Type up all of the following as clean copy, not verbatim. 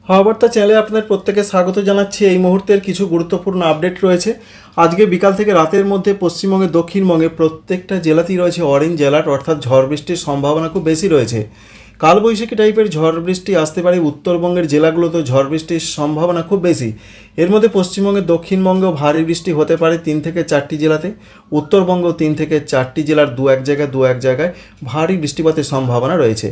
হাওয়াবার্তা চ্যানেলে আপনাদের প্রত্যেকে স্বাগত জানাচ্ছি। এই মুহূর্তের কিছু গুরুত্বপূর্ণ আপডেট রয়েছে। আজকে বিকাল থেকে রাতের মধ্যে পশ্চিমবঙ্গে দক্ষিণবঙ্গে প্রত্যেকটা জেলাতেই রয়েছে অরেঞ্জ অ্যালার্ট, অর্থাৎ ঝড় বৃষ্টির সম্ভাবনা খুব বেশি রয়েছে। কালবৈশাখী টাইপের ঝড় বৃষ্টি আসতে পারে। উত্তরবঙ্গের জেলাগুলোতেও ঝড় বৃষ্টির সম্ভাবনা খুব বেশি। এর মধ্যে পশ্চিমবঙ্গের দক্ষিণবঙ্গেও ভারী বৃষ্টি হতে পারে 3 থেকে 4টি জেলাতে। উত্তরবঙ্গ 3 থেকে 4টি জেলার দু এক জায়গায় ভারী বৃষ্টিপাতের সম্ভাবনা রয়েছে।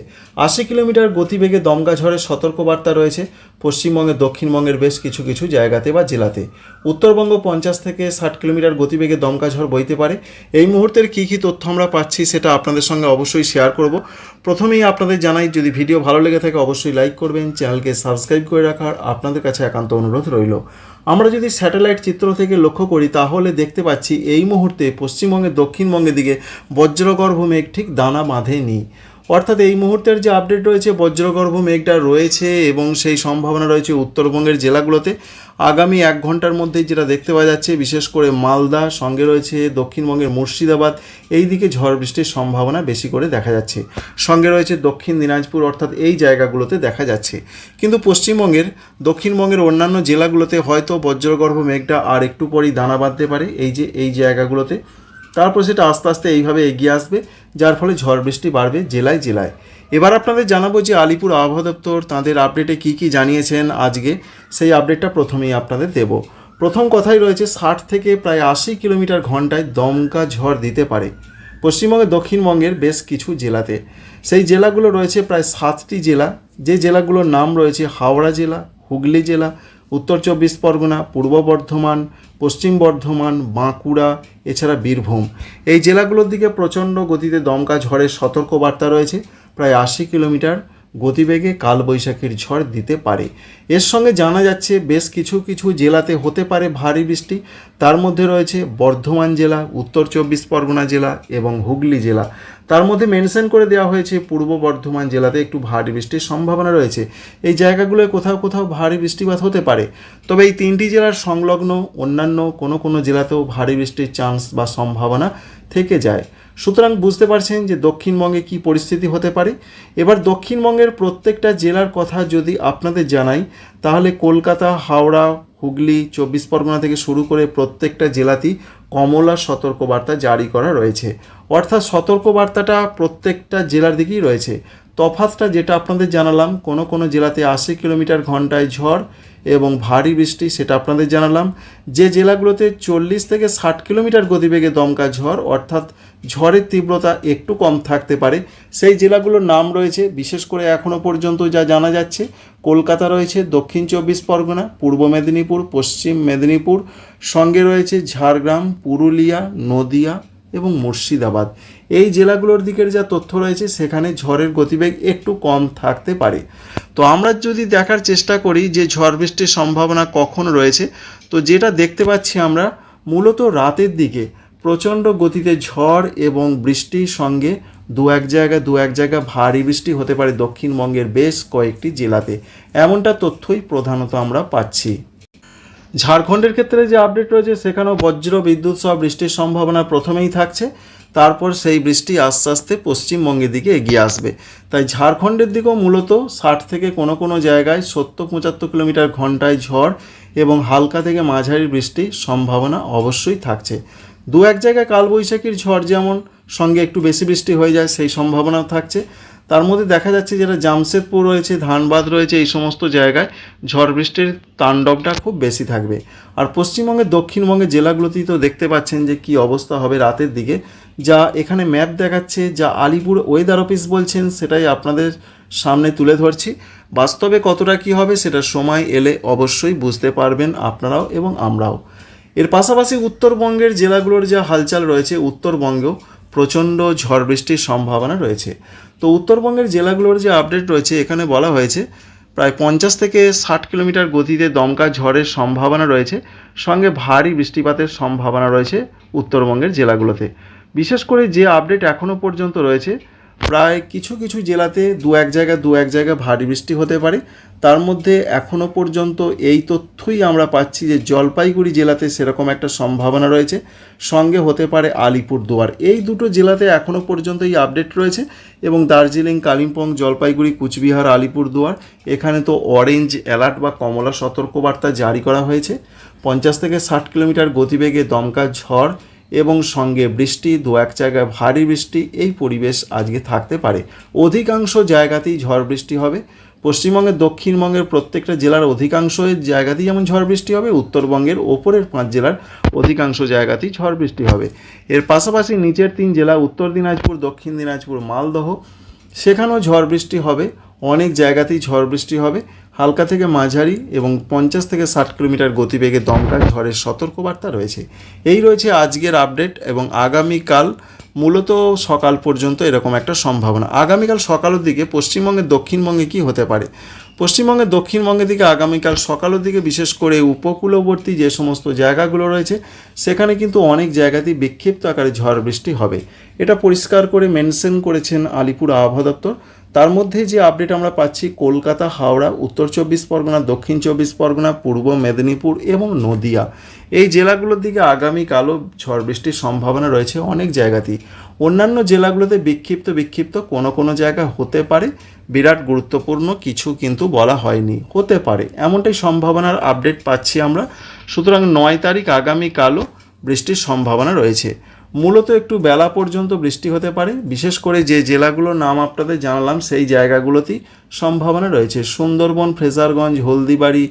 80 কিলোমিটার গতিবেগে দমকা ঝড়ের সতর্কবার্তা রয়েছে পশ্চিমবঙ্গের দক্ষিণবঙ্গের বেশ কিছু কিছু জায়গাতে বা জেলাতে। উত্তরবঙ্গ 50 থেকে 60 কিলোমিটার গতিবেগে দমকা ঝড় বইতে পারে। এই মুহূর্তের কী কী তথ্য আমরা পাচ্ছি সেটা আপনাদের সঙ্গে অবশ্যই শেয়ার করব। প্রথমেই আপনাদের জানাই, যদি ভিডিও ভালো লেগে থাকে অবশ্যই লাইক করবেন, চ্যানেলকে সাবস্ক্রাইব করে রাখার আপনাদের কাছে একান্ত অনুরোধ রইল। আমরা যদি স্যাটেলাইট চিত্র থেকে লক্ষ্য করি তাহলে দেখতে পাচ্ছি এই মুহূর্তে পশ্চিমবঙ্গের দক্ষিণবঙ্গের দিকে বজ্রগর্ভ মেঘ ঠিক দানা বাঁধেনি। অর্থাৎ এই মুহূর্তের যে আপডেট রয়েছে, বজ্রগর্ভ মেঘটা রয়েছে এবং সেই সম্ভাবনা রয়েছে উত্তরবঙ্গের জেলাগুলোতে। আগামী 1 ঘন্টার মধ্যেই যেটা দেখতে পাওয়া যাচ্ছে, বিশেষ করে মালদা, সঙ্গে রয়েছে দক্ষিণবঙ্গের মুর্শিদাবাদ, এই দিকে ঝড় বৃষ্টির সম্ভাবনা বেশি করে দেখা যাচ্ছে। সঙ্গে রয়েছে দক্ষিণ দিনাজপুর, অর্থাৎ এই জায়গাগুলোতে দেখা যাচ্ছে। কিন্তু পশ্চিমবঙ্গের দক্ষিণবঙ্গের অন্যান্য জেলাগুলোতে হয়তো বজ্রগর্ভ মেঘটা আর একটু পরেই দানা বাঁধতে পারে এই জায়গাগুলোতে। তারপর সেটা আস্তে আস্তে এইভাবে এগিয়ে আসবে, যার ফলে ঝড় বৃষ্টি বাড়বে জেলায় জেলায়। এবার আপনাদের জানাবো যে আলিপুর আবহাওয়া দপ্তর তাদের আপডেটে কী কী জানিয়েছেন আজকে, সেই আপডেটটা প্রথমেই আপনাদের দেব। প্রথম কথাই রয়েছে 60 থেকে প্রায় 80 কিলোমিটার ঘন্টায় দমকা ঝড় দিতে পারে পশ্চিমবঙ্গের দক্ষিণবঙ্গের বেশ কিছু জেলাতে। সেই জেলাগুলো রয়েছে প্রায় 7টি জেলা, যে জেলাগুলোর নাম রয়েছে হাওড়া জেলা, হুগলি জেলা, উত্তর 24 পরগনা, পূর্ব বর্ধমান, পশ্চিম বর্ধমান, বাঁকুড়া, এছাড়া বীরভূম। এই জেলাগুলোর দিকে প্রচণ্ড গতিতে দমকা ঝড়ের সতর্কবার্তা রয়েছে। প্রায় 80 কিলোমিটার গতিবেগে কালবৈশাখীর ঝড় দিতে পারে। এর সঙ্গে জানা যাচ্ছে বেশ কিছু কিছু জেলাতে হতে পারে ভারী বৃষ্টি। তার মধ্যে রয়েছে বর্ধমান জেলা, উত্তর 24 পরগনা জেলা এবং হুগলি জেলা। তার মধ্যে মেনশন করে দেওয়া হয়েছে পূর্ব বর্ধমান জেলাতে একটু ভারী বৃষ্টির সম্ভাবনা রয়েছে। এই জায়গাগুলোয় কোথাও কোথাও ভারী বৃষ্টিপাত হতে পারে। তবে এই 3টি জেলার সংলগ্ন অন্যান্য কোনো জেলাতেও ভারী বৃষ্টির চান্স বা সম্ভাবনা থেকে যায়। সুতরাং বুঝতে পারছেন যে দক্ষিণবঙ্গে কী পরিস্থিতি হতে পারে। এবার দক্ষিণবঙ্গের প্রত্যেকটা জেলার কথা যদি আপনাদের জানাই, তাহলে কলকাতা, হাওড়া, হুগলি, 24 পরগনা থেকে শুরু করে প্রত্যেকটা জেলাতেই কমলা সতর্কবার্তা জারি করা রয়েছে। অর্থাৎ সতর্কবার্তাটা প্রত্যেকটা জেলার দিকেই রয়েছে। তফাৎটা যেটা আপনাদের জানালাম, কোনো জেলাতে 80 কিলোমিটার ঘন্টায় ঝড় এবং ভারী বৃষ্টি, সেটা আপনাদের জানালাম। যে জেলাগুলোতে 40 থেকে 60 কিলোমিটার গতিবেগে দমকা ঝড়, অর্থাৎ ঝড়ের তীব্রতা একটু কম থাকতে পারে, সেই জেলাগুলোর নাম রয়েছে বিশেষ করে এখনও পর্যন্ত যা জানা যাচ্ছে। কলকাতা রয়েছে, দক্ষিণ 24 পরগনা, পূর্ব মেদিনীপুর, পশ্চিম মেদিনীপুর, সঙ্গে রয়েছে ঝাড়গ্রাম, পুরুলিয়া, নদিয়া এবং মুর্শিদাবাদ। এই জেলাগুলোর দিকের যা তথ্য রয়েছে সেখানে ঝড়ের গতিবেগ একটু কম থাকতে পারে। তো আমরা যদি দেখার চেষ্টা করি যে ঝড় বৃষ্টির সম্ভাবনা কখন রয়েছে, তো যেটা দেখতে পাচ্ছি আমরা মূলত রাতের দিকে প্রচণ্ড গতিতে ঝড় এবং বৃষ্টির সঙ্গে দু এক জায়গা ভারী বৃষ্টি হতে পারে দক্ষিণবঙ্গের বেশ কয়েকটি জেলাতে। এমনটা তথ্যই প্রধানত আমরা পাচ্ছি। ঝাড়খণ্ডের ক্ষেত্রে যে আপডেট রয়েছে সেখানেও বজ্র বিদ্যুৎ সহ বৃষ্টির সম্ভাবনা প্রথমেই থাকছে। তারপর সেই বৃষ্টি আস্তে আস্তে পশ্চিমবঙ্গের দিকে এগিয়ে আসবে। তাই ঝাড়খণ্ডের দিকেও মূলত 60 থেকে কোনো জায়গায় 70-75 কিলোমিটার ঘন্টায় ঝড় এবং হালকা থেকে মাঝারি বৃষ্টির সম্ভাবনা অবশ্যই থাকছে। দু এক জায়গায় কালবৈশাখীর ঝড় যেমন সঙ্গে একটু বেশি বৃষ্টি হয়ে যায়, সেই সম্ভাবনাও থাকছে। তার মধ্যে দেখা যাচ্ছে যেটা জামশেদপুর রয়েছে, ধানবাদ রয়েছে, এই সমস্ত জায়গায় ঝড় বৃষ্টির তাণ্ডবটা খুব বেশি থাকবে। আর পশ্চিমবঙ্গের দক্ষিণবঙ্গের জেলাগুলোতেই তো দেখতে পাচ্ছেন যে কী অবস্থা হবে রাতের দিকে। যা এখানে ম্যাপ দেখাচ্ছে, যা আলিপুর ওয়েদার অফিস বলছেন, সেটাই আপনাদের সামনে তুলে ধরছি। বাস্তবে কতটা কী হবে সেটা সময় এলে অবশ্যই বুঝতে পারবেন আপনারাও এবং আমরাও। এর পাশাপাশি উত্তরবঙ্গের জেলাগুলোর যা হালচাল রয়েছে, উত্তরবঙ্গেও প্রচণ্ড ঝড় বৃষ্টির সম্ভাবনা রয়েছে। তো উত্তরবঙ্গের জেলাগুলোর যে আপডেট রয়েছে এখানে বলা হয়েছে প্রায় 50 থেকে 60 কিলোমিটার গতিতে দমকা ঝড়ের সম্ভাবনা রয়েছে, সঙ্গে ভারী বৃষ্টিপাতের সম্ভাবনা রয়েছে উত্তরবঙ্গের জেলাগুলোতে। বিশেষ করে যে আপডেট এখনও পর্যন্ত রয়েছে, প্রায় কিছু কিছু জেলাতে দু এক জায়গায় ভারী বৃষ্টি হতে পারে। তার মধ্যে এখনও পর্যন্ত এই তথ্যই আমরা পাচ্ছি যে জলপাইগুড়ি জেলাতে সেরকম একটা সম্ভাবনা রয়েছে, সঙ্গে হতে পারে আলিপুরদুয়ার। এই দুটো জেলাতে এখনও পর্যন্ত এই আপডেট রয়েছে। এবং দার্জিলিং, কালিম্পং, জলপাইগুড়ি, কুচবিহার, আলিপুরদুয়ার এখানে তো অরেঞ্জ অ্যালার্ট বা কমলা সতর্কবার্তা জারি করা হয়েছে। 50 থেকে 60 কিলোমিটার গতিবেগে দমকা ঝড় এবং সঙ্গে বৃষ্টি, দু এক জায়গায় ভারী বৃষ্টি, এই পরিবেশ আজকে থাকতে পারে। অধিকাংশ জায়গাতেই ঝড় বৃষ্টি হবে। পশ্চিমবঙ্গের, দক্ষিণবঙ্গের প্রত্যেকটা জেলার অধিকাংশ জায়গাতেই যেমন ঝড় বৃষ্টি হবে, উত্তরবঙ্গের ওপরের 5 জেলার অধিকাংশ জায়গাতেই ঝড় বৃষ্টি হবে। এর পাশাপাশি নিচের 3 জেলা উত্তর দিনাজপুর, দক্ষিণ দিনাজপুর, মালদহ, সেখানেও ঝড় বৃষ্টি হবে। অনেক জায়গাতেই ঝড় বৃষ্টি হবে, হালকা থেকে মাঝারি এবং 50 থেকে 60 কিলোমিটার গতিবেগে দমকা ঝড়ের সতর্কবার্তা রয়েছে। এই রয়েছে আজকের আপডেট। এবং আগামীকাল মূলত সকাল পর্যন্ত এরকম একটা সম্ভাবনা। আগামীকাল সকালের দিকে পশ্চিমবঙ্গের দক্ষিণবঙ্গে কি হতে পারে? পশ্চিমবঙ্গের দক্ষিণবঙ্গের দিকে আগামীকাল সকালের দিকে বিশেষ করে উপকূলবর্তী যে সমস্ত জায়গাগুলো রয়েছে সেখানে কিন্তু অনেক জায়গাতেই বিক্ষিপ্ত আকারে ঝড় বৃষ্টি হবে। এটা পরিষ্কার করে মেনশন করেছেন আলিপুর আবহাওয়া দপ্তর। তার মধ্যে যে আপডেট আমরা পাচ্ছি, কলকাতা, হাওড়া, উত্তর 24 পরগনা, দক্ষিণ 24 পরগনা, পূর্ব মেদিনীপুর এবং নদিয়া, এই জেলাগুলোর দিকে আগামীকালও ঝড় বৃষ্টির সম্ভাবনা রয়েছে অনেক জায়গাতেই। অন্যান্য জেলাগুলোতে বিক্ষিপ্ত কোনো জায়গা হতে পারে, বিরাট গুরুত্বপূর্ণ কিছু কিন্তু বলা হয়নি, হতে পারে এমনটাই সম্ভাবনার আপডেট পাচ্ছি আমরা। সুতরাং 9 তারিখ আগামীকালও বৃষ্টির সম্ভাবনা রয়েছে। মূলত একটু বেলা পর্যন্ত বৃষ্টি হতে পারে, বিশেষ করে যে জেলাগুলোর নাম আপনাদের জানালাম সেই জায়গাগুলোতেই সম্ভাবনা রয়েছে। সুন্দরবন, ফ্রেজারগঞ্জ, হলদিবাড়ি,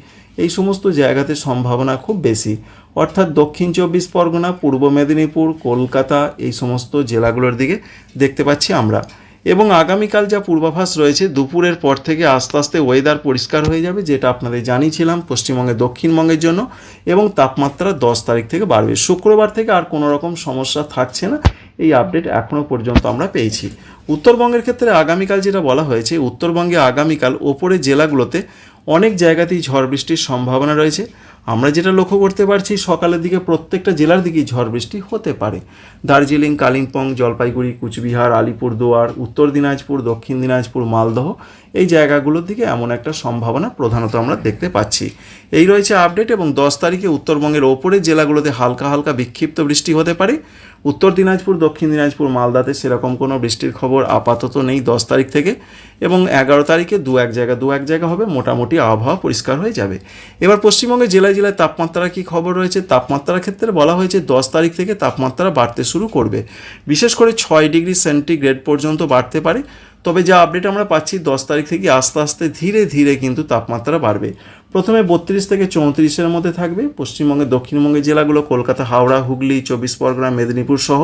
এই সমস্ত জায়গাতে সম্ভাবনা খুব বেশি। অর্থাৎ দক্ষিণ 24 পরগনা, পূর্ব মেদিনীপুর, কলকাতা, এই সমস্ত জেলাগুলোর দিকে দেখতে পাচ্ছি আমরা। এবং আগামীকাল যা পূর্বাভাস রয়েছে, দুপুরের পর থেকে আস্তে আস্তে ওয়েদার পরিষ্কার হয়ে যাবে, যেটা আপনাদের জানিয়েছিলাম পশ্চিমবঙ্গে, দক্ষিণবঙ্গের জন্য। এবং তাপমাত্রা 10 তারিখ থেকে বাড়বে। শুক্রবার থেকে আর কোনো রকম সমস্যা থাকছে না, এই আপডেট এখনও পর্যন্ত আমরা পেয়েছি। উত্তরবঙ্গের ক্ষেত্রে আগামীকাল যেটা বলা হয়েছে, উত্তরবঙ্গে আগামীকাল ওপরের জেলাগুলোতে অনেক জায়গাতেই ঝড় বৃষ্টির সম্ভাবনা রয়েছে। আমরা যেটা লক্ষ্য করতে পারছি, সকালের দিকে প্রত্যেকটা জেলার দিকেই ঝড় বৃষ্টি হতে পারে। দার্জিলিং, কালিম্পং, জলপাইগুড়ি, কুচবিহার, আলিপুরদুয়ার, উত্তর দিনাজপুর, দক্ষিণ দিনাজপুর, মালদহ, এই জায়গাগুলোর দিকে এমন একটা সম্ভাবনা প্রধানত আমরা দেখতে পাচ্ছি। এই রয়েছে আপডেট। এবং 10 তারিখে উত্তরবঙ্গের ওপরের জেলাগুলোতে হালকা বিক্ষিপ্ত বৃষ্টি হতে পারে। উত্তর দিনাজপুর, দক্ষিণ দিনাজপুর, মালদাতে সেরকম কোনো বৃষ্টির খবর আপাতত নেই 10 তারিখ থেকে। এবং 11 তারিখে দু এক জায়গা হবে, মোটামুটি আবহাওয়া পরিষ্কার হয়ে যাবে। এবার পশ্চিমবঙ্গের জেলায় তাপমাত্রা কি খবর রয়েছে? তাপমাত্রার ক্ষেত্রে বলা হয়েছে 10 তারিখ থেকে তাপমাত্রা বাড়তে শুরু করবে, বিশেষ করে 6 ডিগ্রি সেন্টিগ্রেড পর্যন্ত বাড়তে পারে। তবে যা আপডেট আমরা পাচ্ছি, 10 তারিখ থেকে আস্তে আস্তে ধীরে ধীরে কিন্তু তাপমাত্রা বাড়বে। প্রথমে 32 থেকে 34-এর মধ্যে থাকবে পশ্চিমবঙ্গের দক্ষিণবঙ্গের জেলাগুলো, কলকাতা, হাওড়া, হুগলি, 24 পরগনা, মেদিনীপুর সহ,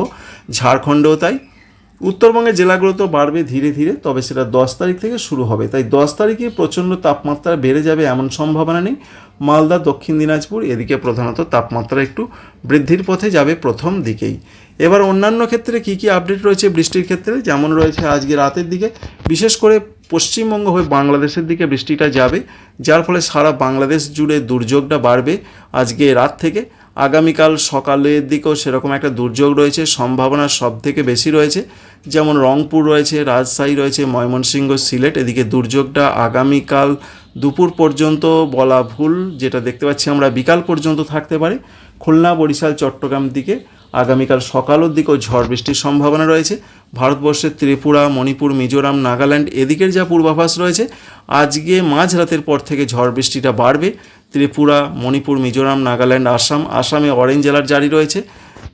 ঝাড়খণ্ডও তাই। উত্তরবঙ্গের জেলাগুলো তো বাড়বে ধীরে ধীরে, তবে সেটা 10 তারিখ থেকে শুরু হবে। তাই 10 তারিখে প্রচণ্ড তাপমাত্রা বেড়ে যাবে এমন সম্ভাবনা নেই। মালদা, দক্ষিণ দিনাজপুর, এদিকে প্রধানত তাপমাত্রা একটু বৃদ্ধির পথে যাবে প্রথম দিকেই। এবার অন্যান্য ক্ষেত্রে কি আপডেট রয়েছে বৃষ্টির ক্ষেত্রে, যেমন রয়েছে আজকে রাতের দিকে বিশেষ করে পশ্চিমবঙ্গ হয়ে বাংলাদেশের দিকে বৃষ্টিটা যাবে, যার ফলে সারা বাংলাদেশ জুড়ে দুর্যোগটা বাড়বে আজকে রাত থেকে। আগামীকাল সকালের দিকেও সেরকম একটা দুর্যোগ রয়েছে, সম্ভাবনা সব থেকে বেশি রয়েছে। যেমন রংপুর রয়েছে, রাজশাহী রয়েছে, ময়মনসিংহ, সিলেট, এদিকে দুর্যোগটা আগামীকাল দুপুর পর্যন্ত বলা ভুল, যেটা দেখতে পাচ্ছি আমরা বিকাল পর্যন্ত থাকতে পারে। খুলনা, বরিশাল, চট্টগ্রাম দিকে আগামীকাল সকালের দিকেও ঝড় বৃষ্টির সম্ভাবনা রয়েছে। ভারতবর্ষের ত্রিপুরা, মণিপুর, মিজোরাম, নাগাল্যান্ড, এদিকের যা পূর্বাভাস রয়েছে, আজকে মাঝরাতের পর থেকে ঝড় বৃষ্টিটা বাড়বে। ত্রিপুরা, মণিপুর, মিজোরাম, নাগাল্যান্ড, আসামে অরেঞ্জ অ্যালার্ট জারি রয়েছে,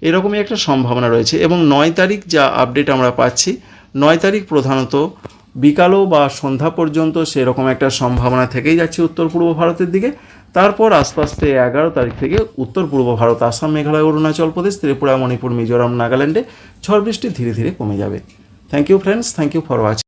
এরকমই একটা সম্ভাবনা রয়েছে। এবং 9 তারিখ যা আপডেট আমরা পাচ্ছি, 9 তারিখ প্রধানত বিকালও বা সন্ধ্যা পর্যন্ত সেরকম একটা সম্ভাবনা থেকেই যাচ্ছে উত্তর পূর্ব ভারতের দিকে। তারপর আস্তে আস্তে 11 তারিখ থেকে উত্তর পূর্ব ভারত, আসাম, মেঘালয়, অরুণাচল প্রদেশ, ত্রিপুরা, মণিপুর, মিজোরাম, নাগাল্যান্ডে ঝড় বৃষ্টি ধীরে ধীরে কমে যাবে। Thank you friends, thank you for watching.